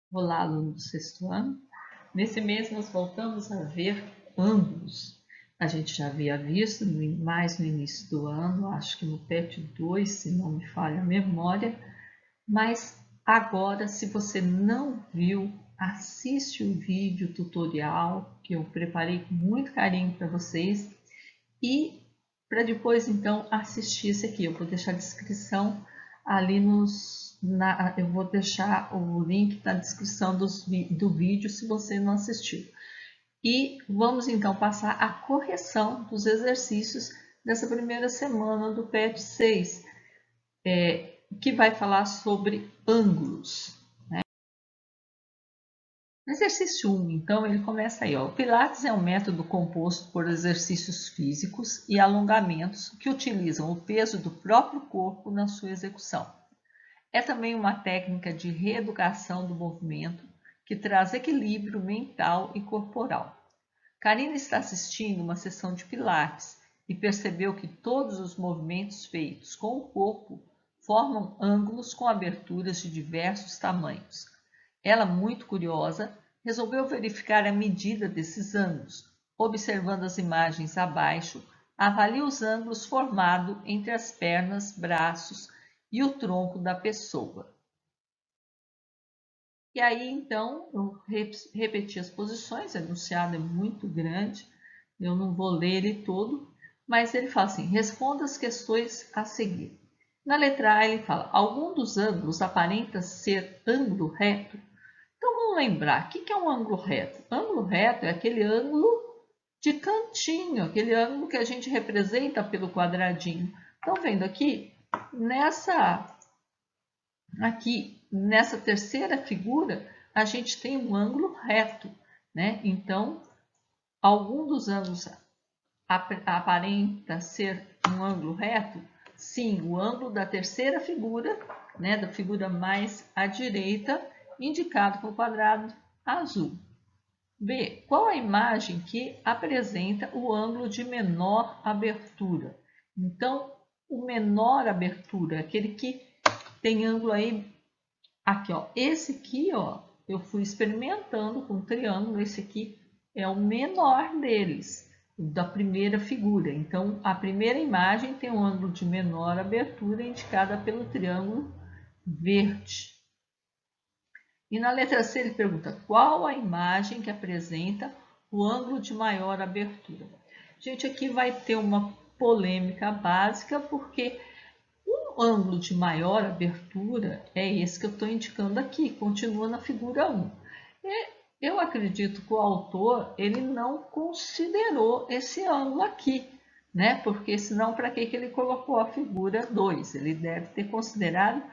Olá, aluno do sexto ano. Nesse mês nós voltamos a ver ângulos. A gente já havia visto mais no início do ano, acho que no PET 2, se não me falha a memória, mas agora, se você não viu, assiste o vídeo tutorial que eu preparei com muito carinho para vocês e para depois então assistir esse aqui. Eu vou deixar a descrição ali eu vou deixar o link na descrição do vídeo se você não assistiu. E vamos então passar a correção dos exercícios dessa primeira semana do PET 6, que vai falar sobre ângulos. No exercício 1, então, ele começa aí, ó. O Pilates é um método composto por exercícios físicos e alongamentos que utilizam o peso do próprio corpo na sua execução. É também uma técnica de reeducação do movimento que traz equilíbrio mental e corporal. Karina está assistindo uma sessão de Pilates e percebeu que todos os movimentos feitos com o corpo formam ângulos com aberturas de diversos tamanhos. Ela, muito curiosa, resolveu verificar a medida desses ângulos. Observando as imagens abaixo, avalia os ângulos formados entre as pernas, braços e o tronco da pessoa. E aí, então, eu repeti as posições, o enunciado é muito grande, eu não vou ler ele todo, mas ele fala assim, responda as questões a seguir. Na letra A, ele fala, algum dos ângulos aparenta ser ângulo reto? Então, vamos lembrar, o que é um ângulo reto? Ângulo reto é aquele ângulo de cantinho, aquele ângulo que a gente representa pelo quadradinho. Estão vendo aqui? Aqui nessa terceira figura, a gente tem um ângulo reto, né? Então, algum dos ângulos aparenta ser um ângulo reto? Sim, o ângulo da terceira figura, né, da figura mais à direita, indicado com o quadrado azul. B. Qual a imagem que apresenta o ângulo de menor abertura? Então, o menor abertura, aquele que tem ângulo aí, aqui, ó. Esse aqui, ó, eu fui experimentando com o triângulo, esse aqui é o menor deles, da primeira figura. Então, a primeira imagem tem um ângulo de menor abertura indicada pelo triângulo verde. E na letra C ele pergunta, qual a imagem que apresenta o ângulo de maior abertura? Gente, aqui vai ter uma polêmica básica, porque o ângulo de maior abertura é esse que eu estou indicando aqui, continua na figura 1. Eu acredito que o autor ele não considerou esse ângulo aqui, né? Porque senão para que ele colocou a figura 2? Ele deve ter considerado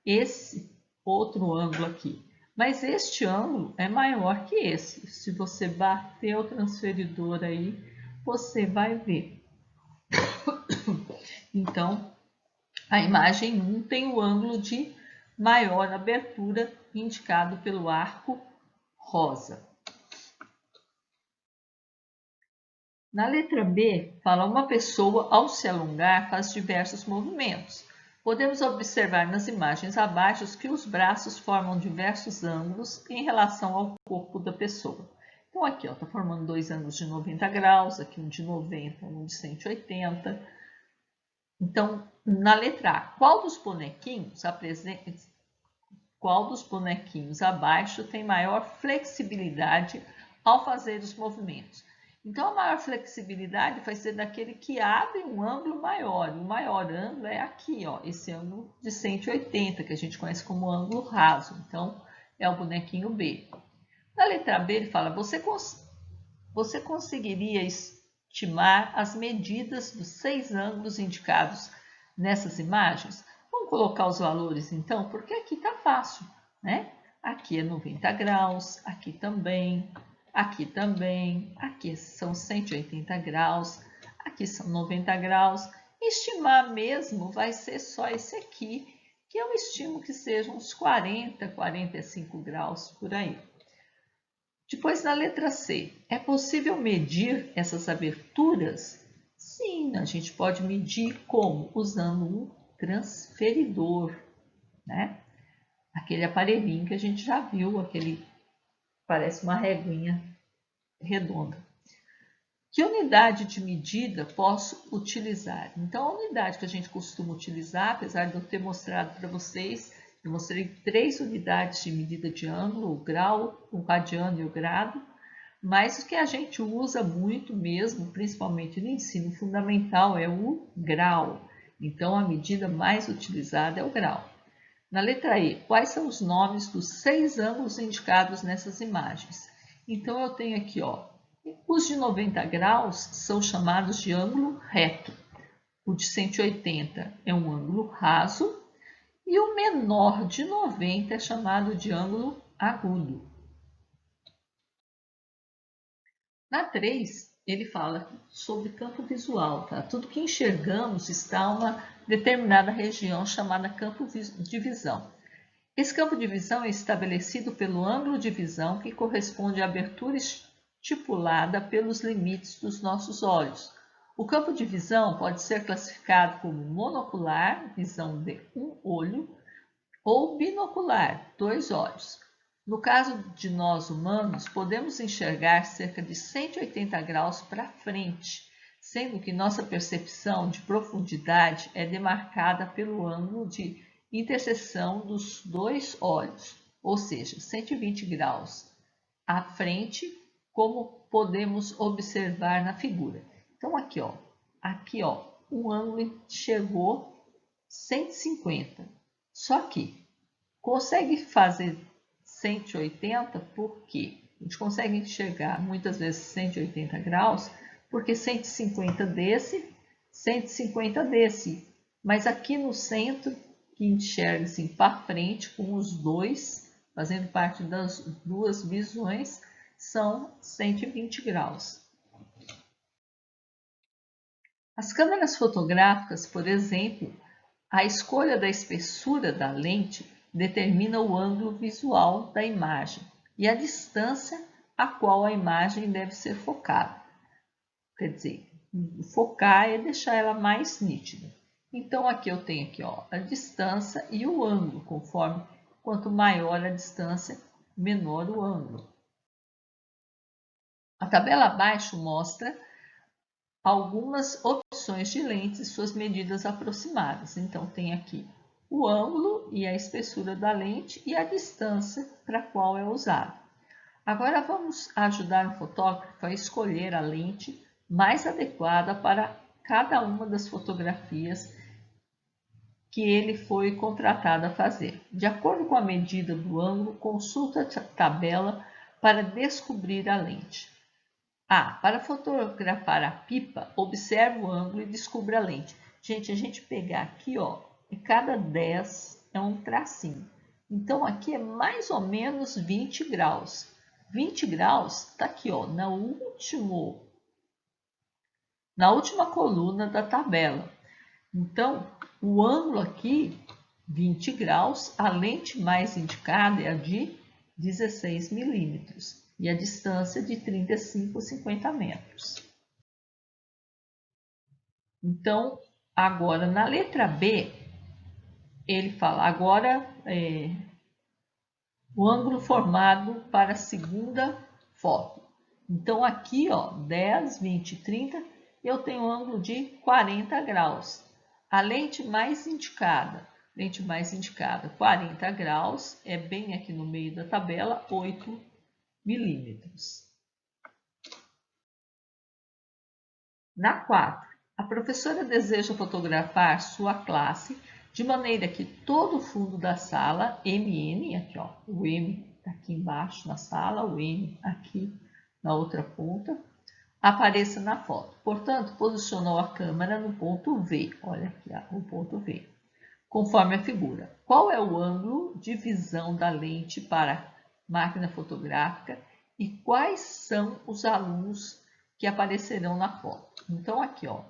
esse outro ângulo aqui. Mas este ângulo é maior que esse. Se você bater o transferidor aí, você vai ver. Então, a imagem 1 tem o ângulo de maior abertura indicado pelo arco rosa. Na letra B, fala uma pessoa ao se alongar faz diversos movimentos. Podemos observar nas imagens abaixo que os braços formam diversos ângulos em relação ao corpo da pessoa. Então aqui está formando dois ângulos de 90 graus, aqui um de 90, um de 180. Então, na letra A, qual dos bonequinhos abaixo tem maior flexibilidade ao fazer os movimentos? Então, a maior flexibilidade vai ser daquele que abre um ângulo maior. O maior ângulo é aqui, ó, esse ângulo de 180, que a gente conhece como ângulo raso. Então, é o bonequinho B. Na letra B, ele fala, você conseguiria estimar as medidas dos 6 ângulos indicados nessas imagens? Vamos colocar os valores então, porque aqui está fácil, né? Aqui é 90 graus, aqui também, aqui são 180 graus, aqui são 90 graus. Estimar mesmo vai ser só esse aqui, que eu estimo que sejam uns 40, 45 graus por aí. Depois, na letra C, é possível medir essas aberturas? Sim, a gente pode medir como? Usando um transferidor, né? aquele aparelhinho que a gente já viu, aquele parece uma reguinha redonda. Que unidade de medida posso utilizar? Então, a unidade que a gente costuma utilizar, apesar de eu ter mostrado para vocês, eu mostrei 3 unidades de medida de ângulo, o grau, o radiano e o grado, mas o que a gente usa muito mesmo, principalmente no ensino fundamental, é o grau. Então, a medida mais utilizada é o grau. Na letra E, quais são os nomes dos 6 ângulos indicados nessas imagens? Então, eu tenho aqui, ó, os de 90 graus são chamados de ângulo reto. O de 180 é um ângulo raso e o menor de 90 é chamado de ângulo agudo. Na 3, ele fala sobre campo visual, tá? Tudo que enxergamos está em uma determinada região chamada campo de visão. Esse campo de visão é estabelecido pelo ângulo de visão que corresponde à abertura estipulada pelos limites dos nossos olhos. O campo de visão pode ser classificado como monocular, visão de um olho, ou binocular, 2 olhos. No caso de nós humanos, podemos enxergar cerca de 180 graus para frente, sendo que nossa percepção de profundidade é demarcada pelo ângulo de interseção dos 2 olhos, ou seja, 120 graus à frente, como podemos observar na figura. Então, aqui, ó, o ângulo chegou 150, só que consegue fazer 180 porque a gente consegue enxergar muitas vezes 180 graus, porque 150 desse, 150 desse. Mas aqui no centro, que enxerga assim para frente, com os dois, fazendo parte das 2 visões, são 120 graus. As câmeras fotográficas, por exemplo, a escolha da espessura da lente determina o ângulo visual da imagem e a distância a qual a imagem deve ser focada. Quer dizer, focar é deixar ela mais nítida. Então, aqui eu tenho aqui, ó, a distância e o ângulo, conforme quanto maior a distância, menor o ângulo. A tabela abaixo mostra algumas opções de lentes e suas medidas aproximadas. Então, tem aqui o ângulo e a espessura da lente e a distância para a qual é usado. Agora, vamos ajudar o fotógrafo a escolher a lente mais adequada para cada uma das fotografias que ele foi contratado a fazer. De acordo com a medida do ângulo, consulta a tabela para descobrir a lente. Para fotografar a pipa, observe o ângulo e descubra a lente. Gente, a gente pegar aqui, ó, e cada 10 é um tracinho. Então, aqui é mais ou menos 20 graus. 20 graus está aqui, ó, na última coluna da tabela. Então, o ângulo aqui, 20 graus, a lente mais indicada é a de 16 milímetros. E a distância de 35 a 50 metros. Então, agora na letra B, ele fala agora o ângulo formado para a segunda foto. Então, aqui, ó, 10, 20, 30, eu tenho um ângulo de 40 graus. A lente mais indicada, 40 graus, é bem aqui no meio da tabela, 8 milímetros. Na 4, a professora deseja fotografar sua classe de maneira que todo o fundo da sala, MN, aqui ó, o M está aqui embaixo na sala, o N aqui na outra ponta, apareça na foto. Portanto, posicionou a câmera no ponto V, olha aqui ó, o ponto V, conforme a figura. Qual é o ângulo de visão da lente para a máquina fotográfica e quais são os alunos que aparecerão na foto? Então, aqui, ó,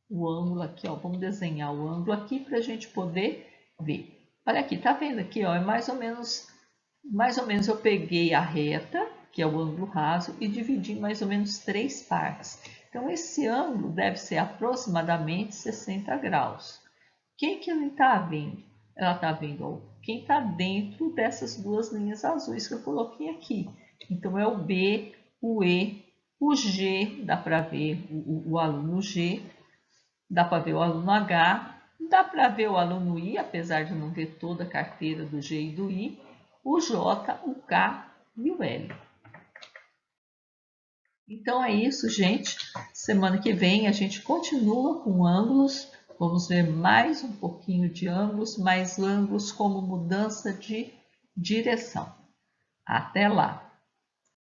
o ângulo aqui, ó, vamos desenhar o ângulo aqui para a gente poder ver. Olha aqui, tá vendo aqui, ó, é mais ou menos eu peguei a reta, que é o ângulo raso, e dividi em mais ou menos 3 partes. Então, esse ângulo deve ser aproximadamente 60 graus. Quem que ele está vendo? Ela está vendo o quem está dentro dessas duas linhas azuis que eu coloquei aqui. Então, é o B, o E, o G, dá para ver o aluno G, dá para ver o aluno H, dá para ver o aluno I, apesar de não ver toda a carteira do G e do I, o J, o K e o L. Então é isso, gente. Semana que vem a gente continua com ângulos. Vamos ver mais um pouquinho de ângulos, mais ângulos como mudança de direção. Até lá!